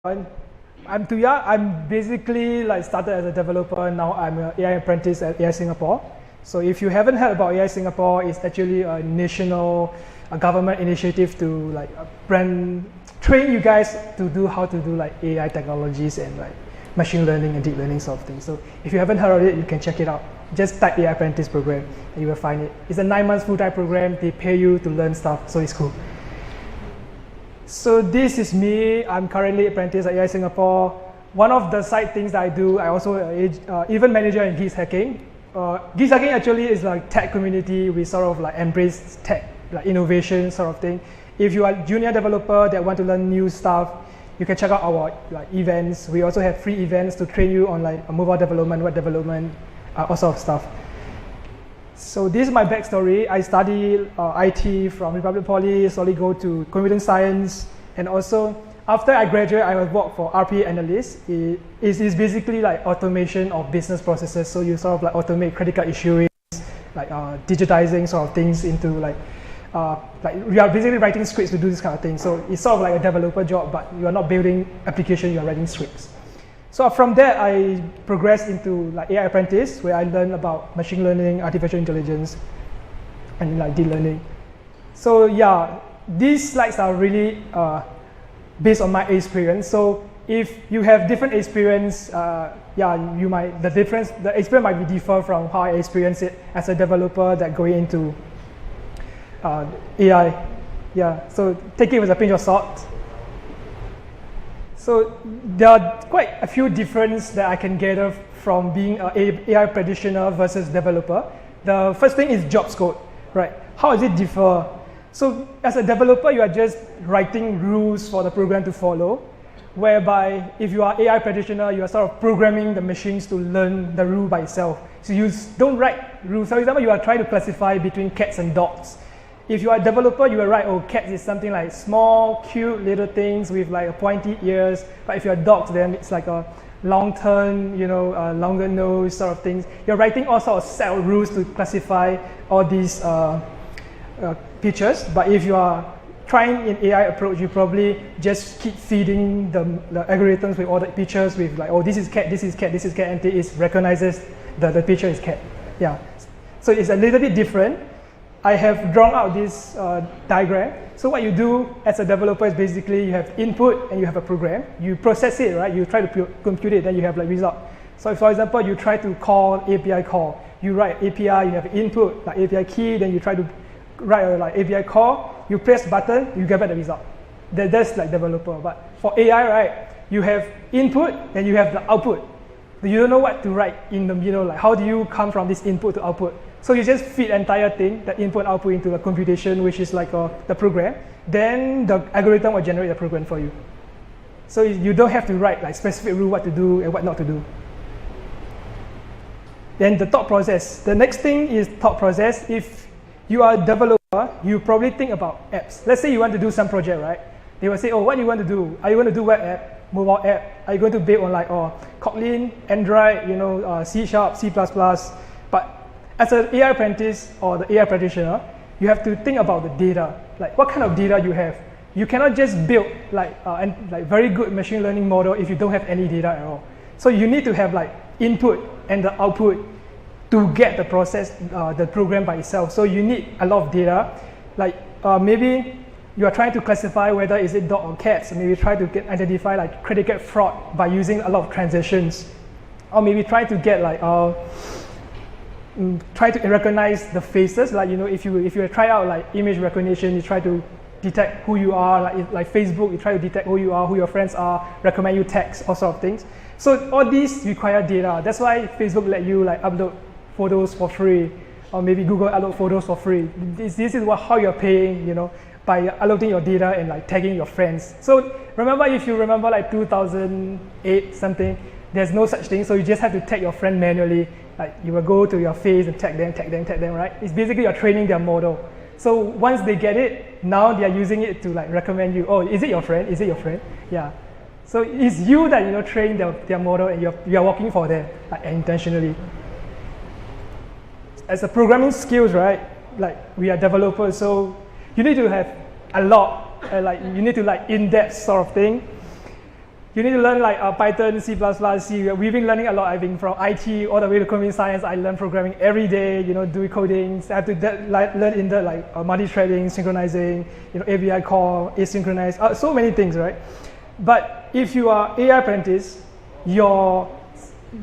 I'm Tuya. I'm basically like started as a developer. Now I'm an AI apprentice at AI Singapore. So if you haven't heard about AI Singapore, it's actually a national government initiative to like train you guys to do how to do like AI technologies and like machine learning and deep learning sort of things. So if you haven't heard of it, you can check it out. Just type AI apprentice program and you will find it. It's a 9-month full-time program. They pay you to learn stuff, so it's cool. So this is me. I'm currently apprentice at AI Singapore. One of the side things that I do, I also event manager in Geeks Hacking. Geeks Hacking actually is like tech community. We sort of like embrace tech, like innovation sort of thing. If you are a junior developer that want to learn new stuff, you can check out our like events. We also have free events to train you on like mobile development, web development, all sort of stuff. So this is my backstory. I studied IT from Republic Poly, slowly go to computer science, and also after I graduate, I work for RPA analyst. It is basically like automation of business processes. So you sort of like automate critical issuing, like digitizing sort of things into like you are basically writing scripts to do this kind of thing. So it's sort of like a developer job, but you are not building application, you are writing scripts. So from there, I progressed into like AI Apprentice, where I learned about machine learning, artificial intelligence, and like deep learning. So yeah, these slides are really based on my experience. So if you have different experience, the experience might be different from how I experienced it as a developer that going into AI. Yeah, so take it with a pinch of salt. So there are quite a few differences that I can gather from being an AI practitioner versus developer. The first thing is job scope, right? How does it differ? So as a developer, you are just writing rules for the program to follow, whereby if you are AI practitioner, you are sort of programming the machines to learn the rule by itself. So you don't write rules. For example, you are trying to classify between cats and dogs. If you are a developer, you will write, oh, cat is something like small, cute little things with like a pointy ears. But if you're dogs, then it's like a long turn, longer nose sort of things. You're writing all sorts of set of rules to classify all these features. But if you are trying in AI approach, you probably just keep feeding the algorithms with all the features with like, oh, this is cat, this is cat, this is cat, and it recognizes the picture is cat. Yeah. So it's a little bit different. I have drawn out this diagram. So what you do as a developer is basically you have input and you have a program. You process it, right? You try to compute it, then you have like result. So for example, you try to call API call. You write API, you have input, like API key, then you try to write a like API call. You press button, you get back the result. That's like developer. But for AI, right, you have input and you have the output. You don't know what to write in the middle. Like how do you come from this input to output? So you just feed the entire thing, the input and output into the computation, which is like the program. Then the algorithm will generate the program for you. So you don't have to write like specific rule what to do and what not to do. Then the thought process. The next thing is thought process. If you are a developer, you probably think about apps. Let's say you want to do some project, right? They will say, oh, what do you want to do? Are you going to do web app, mobile app? Are you going to build on like Kotlin, Android, C#, C++? But as an AI apprentice or the AI practitioner, you have to think about the data. Like what kind of data you have. You cannot just build like very good machine learning model if you don't have any data at all. So you need to have like input and the output to get the process, the program by itself. So you need a lot of data. Like maybe you are trying to classify whether is it dog or cat. So maybe try to identify like credit card fraud by using a lot of transactions. Or maybe try to get like try to recognize the faces, like if you try out like image recognition, you try to detect who you are, like Facebook, you try to detect who you are, who your friends are, recommend you text, all sort of things. So all these require data. That's why Facebook let you like upload photos for free, or maybe Google upload photos for free. This is how you're paying, by uploading your data and like tagging your friends. So if you remember like 2008 something, there's no such thing. So you just have to tag your friend manually. Like you will go to your face and tag them, right? It's basically you're training their model. So once they get it, now they are using it to like recommend you. Oh, is it your friend? Is it your friend? Yeah. So it's you that train their model and you are working for them like, intentionally. As a programming skills, right? Like we are developers, so you need to have a lot. You need to like in-depth sort of thing. you need to learn like Python, C++, C. We've been learning a lot. I've been from IT all the way to computer science. I learn programming every day, do coding. So I have to learn in the like multi-threading, synchronizing, ABI call, asynchronous, so many things, right? But if you are AI apprentice, your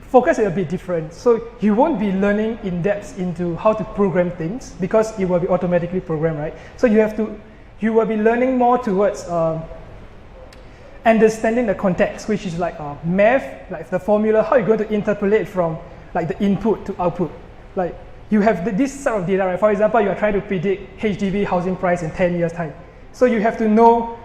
focus is a bit different. So you won't be learning in depth into how to program things because it will be automatically programmed, right? So you will be learning more towards understanding the context, which is like math, like the formula, how you're going to interpolate from like the input to output. Like you have this sort of data, right? For example, you are trying to predict HDB housing price in 10 years time. So you have to know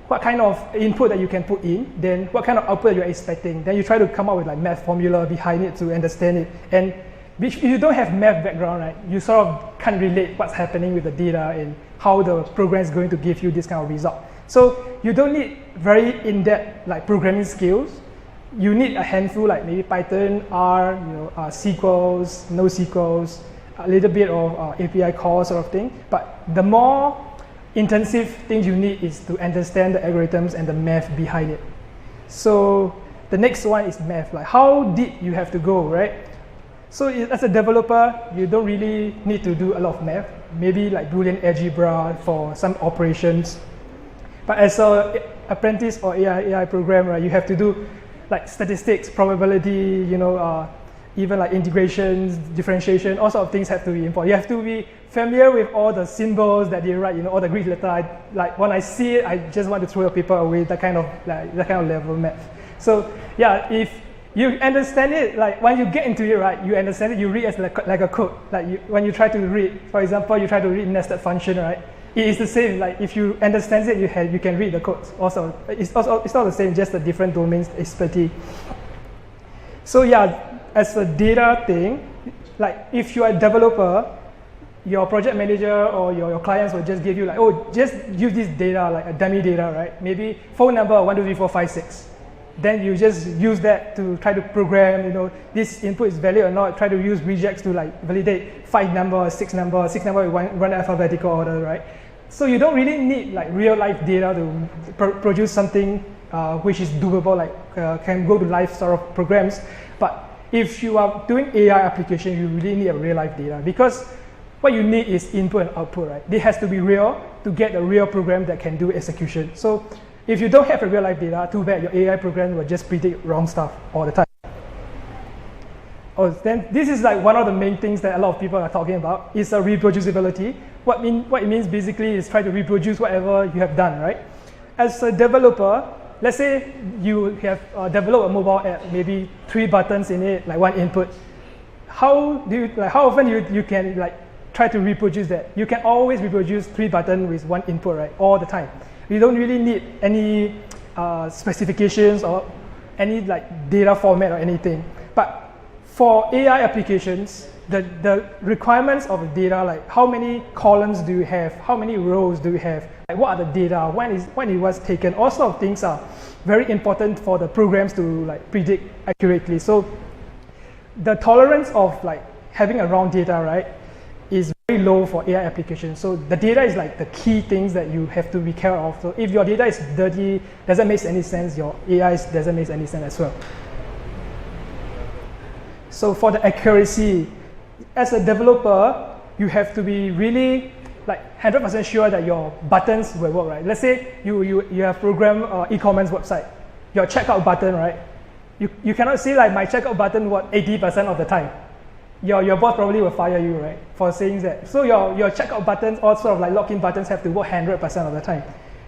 what kind of input that you can put in, then what kind of output you're expecting. Then you try to come up with like math formula behind it to understand it. And if you don't have math background, right, you sort of can't relate what's happening with the data and how the program is going to give you this kind of result. So you don't need very in-depth like programming skills. You need a handful like maybe Python, R, SQLs, NoSQLs, a little bit of API call sort of thing. But the more intensive thing you need is to understand the algorithms and the math behind it. So the next one is math, like how deep you have to go, right? So as a developer, you don't really need to do a lot of math, maybe like Boolean algebra for some operations. But as an apprentice or AI programmer, right, you have to do like statistics, probability, even like integrations, differentiation, all sorts of things have to be important. You have to be familiar with all the symbols that they write, all the Greek letter. Like when I see it, I just want to throw the paper away. That kind of level of math. So yeah, if you understand it, like when you get into it, right, you understand it. You read as like a code. Like when you try to read, for example, you try to read nested function, right? It is the same. Like if you understand it, you can read the codes. Also, it's not the same, just a different domains expertise. So yeah. As a data thing, like if you are a developer, your project manager or your clients will just give you like, oh, just use this data, like a dummy data, right? Maybe phone number 1, 2, 3, 4, 5, 6. Then you just use that to try to program, this input is valid or not. Try to use regex to like validate 5 number, 6 number, run alphabetical order, right? So you don't really need like real life data to produce something which is doable, like can go to live sort of programs. But if you are doing AI application, you really need a real life data because what you need is input and output, right? It has to be real to get a real program that can do execution. So if you don't have a real life data, too bad, your AI program will just predict wrong stuff all the time. Oh, then this is like one of the main things that a lot of people are talking about is reproducibility. What it means basically is try to reproduce whatever you have done, right? As a developer, let's say you have developed a mobile app, maybe 3 buttons in it, like 1 input. How often you can like try to reproduce that? You can always reproduce 3 buttons with 1 input, right? All the time. You don't really need any specifications or any like data format or anything. But for AI applications, the requirements of the data, like how many columns do you have? How many rows do you have? Like what are the data? When it was taken? All sorts of things are very important for the programs to like predict accurately. So the tolerance of like having a wrong data, right, is very low for AI applications. So the data is like the key things that you have to be careful of. So if your data is dirty, doesn't make any sense, your AI doesn't make any sense as well. So for the accuracy, as a developer, you have to be really like 100% sure that your buttons will work, right? Let's say you have programmed e-commerce website, your checkout button, right? You cannot say like my checkout button works 80% of the time. Your boss probably will fire you, right, for saying that. So your checkout buttons, all sort of like login buttons, have to work 100% of the time,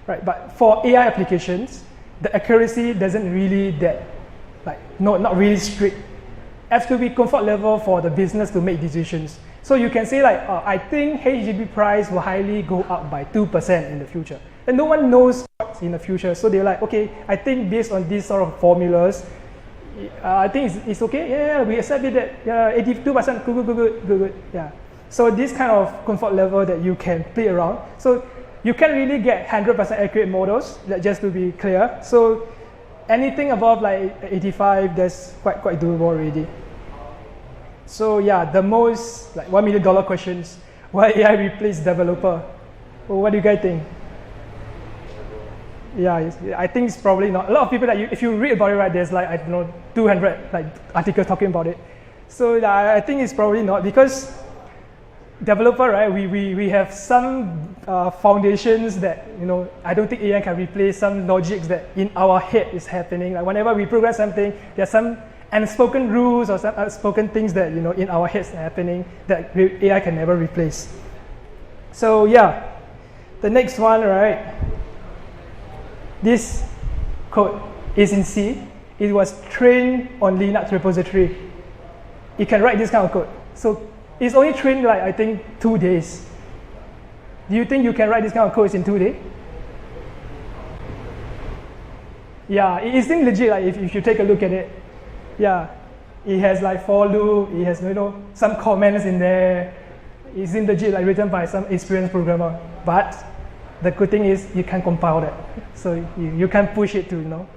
right? But for AI applications, the accuracy doesn't really not really strict. Have to be comfort level for the business to make decisions. So you can say like, I think HDB price will highly go up by 2% in the future. And no one knows what's in the future. So they're like, okay, I think based on these sort of formulas, I think it's okay. Yeah, we accept it that 82%, good. Yeah. So this kind of comfort level that you can play around. So you can't really get 100% accurate models, just to be clear. So anything above like 85, that's quite doable already. So yeah, the most like $1 million questions: why AI replace developer? Well, what do you guys think? Yeah, I think it's probably not. A lot of people that if you read about it, right, there's like, I don't know, 200 like articles talking about it. So I think it's probably not, because developer, right, we have some foundations that, I don't think AI can replace some logics that in our head is happening. Like whenever we program something, there's some unspoken rules or some unspoken things that, in our heads are happening that AI can never replace. So yeah, the next one, right, this code is in C. It was trained on Linux repository. It can write this kind of code. So it's only trained like, I think, 2 days. Do you think you can write this kind of code in 2 days? Yeah, it seems legit, like if you take a look at it. Yeah, it has like for loop, it has some comments in there. It seems legit, like written by some experienced programmer. But the good thing is you can compile that. So you can push it to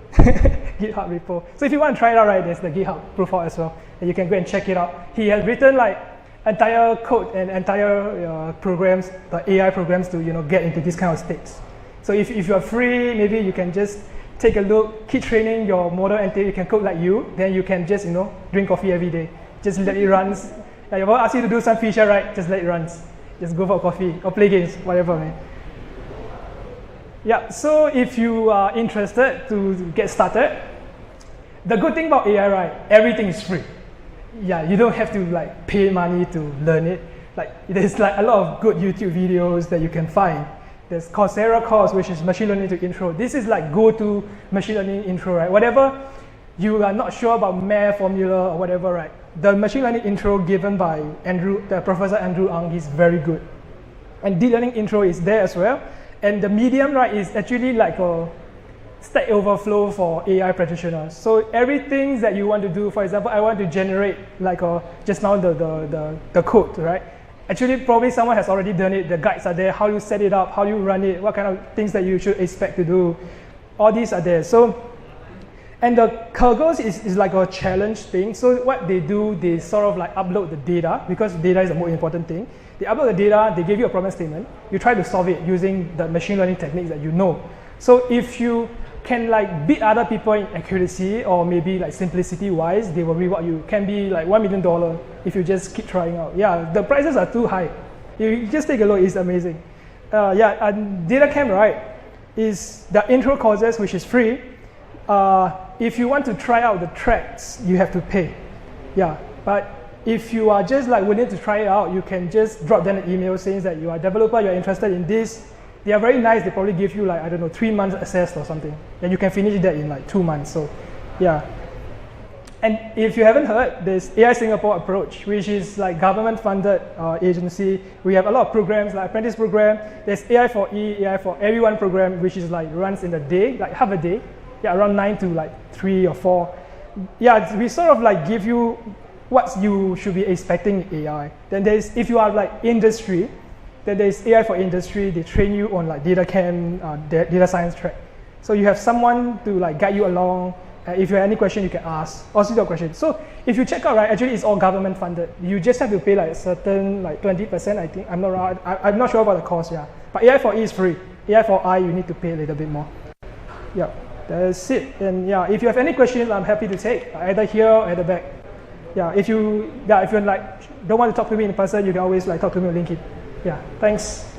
GitHub repo. So if you want to try it out, right, there's the GitHub profile as well. And you can go and check it out. He has written like entire code and entire programs, the AI programs to get into this kind of states. So if you're free, maybe you can just take a look, keep training your model until you can code like you. Then you can just drink coffee every day. Just let it run. Like if I ask you to do some feature, right, just let it run. Just go for coffee or play games, whatever, man. Yeah, so if you are interested to get started, the good thing about AI, right, everything is free. Yeah, you don't have to like pay money to learn it. Like there's like a lot of good YouTube videos that you can find. There's Coursera course, which is machine learning to intro. This is like go-to machine learning intro, right? Whatever you are not sure about math formula or whatever, right? The machine learning intro given by Professor Andrew Ang is very good. And deep learning intro is there as well. And the medium, right, is actually like a Stack Overflow for AI practitioners. So everything that you want to do, for example, I want to generate like just now the code, right? Actually, probably someone has already done it. The guides are there, how you set it up, how you run it, what kind of things that you should expect to do. All these are there. So, and the Kaggle is like a challenge thing. So what they do, they sort of like upload the data, because data is the most important thing. They upload the data, they give you a problem statement. You try to solve it using the machine learning techniques that you know. So if you can like beat other people in accuracy or maybe like simplicity wise, they will reward you. Can be like $1 million if you just keep trying out. Yeah, the prices are too high. You just take a look, it's amazing. Yeah, and DataCamp, right, is the intro courses, which is free. If you want to try out the tracks, you have to pay. Yeah, but if you are just like willing to try it out, you can just drop them an email saying that you are a developer, you're interested in this. They are very nice. They probably give you like, I don't know, 3 months access or something. And you can finish that in like 2 months. So yeah. And if you haven't heard, there's AI Singapore Approach, which is like government-funded agency. We have a lot of programs like Apprentice program. There's AI for E, AI for Everyone program, which is like runs in a day, like half a day. Yeah, around 9 to like 3 or 4. Yeah, we sort of like give you what you should be expecting in AI. Then there's, if you are like industry, then there's AI for industry. They train you on like DataCamp, data science track. So you have someone to like guide you along. If you have any question, you can ask. Also your question. So if you check out, right, actually it's all government funded. You just have to pay like certain like 20%, I think. I'm not sure about the cost, yeah. But AI for E is free. AI for I, you need to pay a little bit more. Yeah, that's it. And yeah, if you have any questions, I'm happy to take, either here or at the back. Yeah, if you like don't want to talk to me in person, you can always like talk to me on LinkedIn. Yeah, thanks.